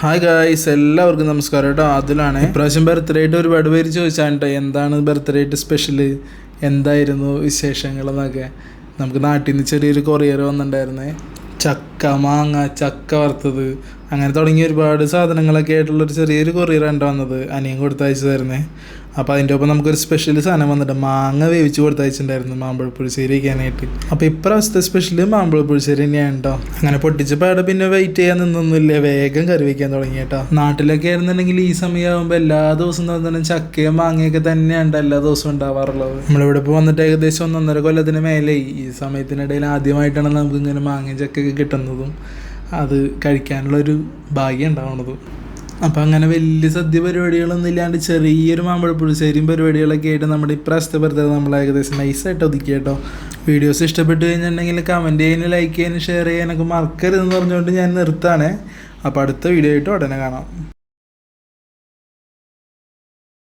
Hi guys, എല്ലാവർക്കും നമസ്കാരം കേട്ടോ. അതിലാണ് ഇപ്രാവശ്യം ബർത്ത്ഡേ ആയിട്ട് ഒരുപാട് പേര് ചോദിച്ചാണ് കേട്ടോ എന്താണ് ബർത്ത്ഡേ ആയിട്ട് സ്പെഷ്യല്, എന്തായിരുന്നു വിശേഷങ്ങളെന്നൊക്കെ. നമുക്ക് നാട്ടിൽ നിന്ന് ചെറിയൊരു കൊറിയർ വന്നിട്ടുണ്ടായിരുന്നേ. ചക്ക, മാങ്ങ, ചക്ക വറുത്തത്, അങ്ങനെ തുടങ്ങിയ ഒരുപാട് സാധനങ്ങളൊക്കെ ആയിട്ടുള്ളൊരു ചെറിയൊരു കൊറിയറാണ് വന്നത്. അനിയൻ കൊടുത്തയച്ചതായിരുന്നേ. അപ്പോൾ അതിൻ്റെ ഒപ്പം നമുക്കൊരു സ്പെഷ്യൽ സാധനം വന്നിട്ട് മാങ്ങ വേവിച്ച് കൊടുത്തയച്ചിട്ടുണ്ടായിരുന്നു മാമ്പഴപ്പുളിശ്ശേരി വയ്ക്കാനായിട്ട്. അപ്പോൾ ഇപ്രാവശ്യത്തെ സ്പെഷ്യൽ മാമ്പഴപ്പുളിശ്ശേരി തന്നെയാണ് കേട്ടോ. അങ്ങനെ പൊട്ടിച്ച പാടെ പിന്നെ വെയിറ്റ് ചെയ്യാൻ നിന്നൊന്നുമില്ല, വേഗം കറി വയ്ക്കാൻ തുടങ്ങി കേട്ടോ. നാട്ടിലൊക്കെ ആയിരുന്നുണ്ടെങ്കിൽ ഈ സമയമാകുമ്പോൾ എല്ലാ ദിവസവും തന്നെ ചക്കയും മാങ്ങയൊക്കെ തന്നെയാണ് എല്ലാ ദിവസവും ഉണ്ടാവാറുള്ളത്. നമ്മളിവിടെ ഇപ്പോൾ വന്നിട്ട് ഏകദേശം 1.5 കൊല്ലത്തിന് മേലെ. ഈ സമയത്തിനിടയിൽ ആദ്യമായിട്ടാണ് നമുക്ക് ഇങ്ങനെ മാങ്ങയും ചക്കയൊക്കെ കിട്ടുന്നതും അത് കഴിക്കാനുള്ളൊരു ഭാഗ്യം ഉണ്ടാവുന്നതും. അപ്പം അങ്ങനെ വലിയ സദ്യ പരിപാടികളൊന്നും ഇല്ലാണ്ട് ചെറിയൊരു മാമ്പഴപ്പുളിശ്ശേരിയും പരിപാടികളൊക്കെ ആയിട്ട് നമ്മുടെ ഇപ്രാവശ്യത്തെ ബർത്ത്ഡേ നമ്മൾ ഏകദേശം നൈസായിട്ട് ഒതുക്കി കേട്ടോ. വീഡിയോസ് ഇഷ്ടപ്പെട്ട് കഴിഞ്ഞിട്ടുണ്ടെങ്കിൽ കമൻറ്റ് ചെയ്യാനും ലൈക്ക് ചെയ്യാനും ഷെയർ ചെയ്യാനൊക്കെ മറക്കരുതെന്ന് പറഞ്ഞുകൊണ്ട് ഞാൻ നിർത്താനേ. അപ്പോൾ അടുത്ത വീഡിയോ ആയിട്ട് ഉടനെ കാണാം.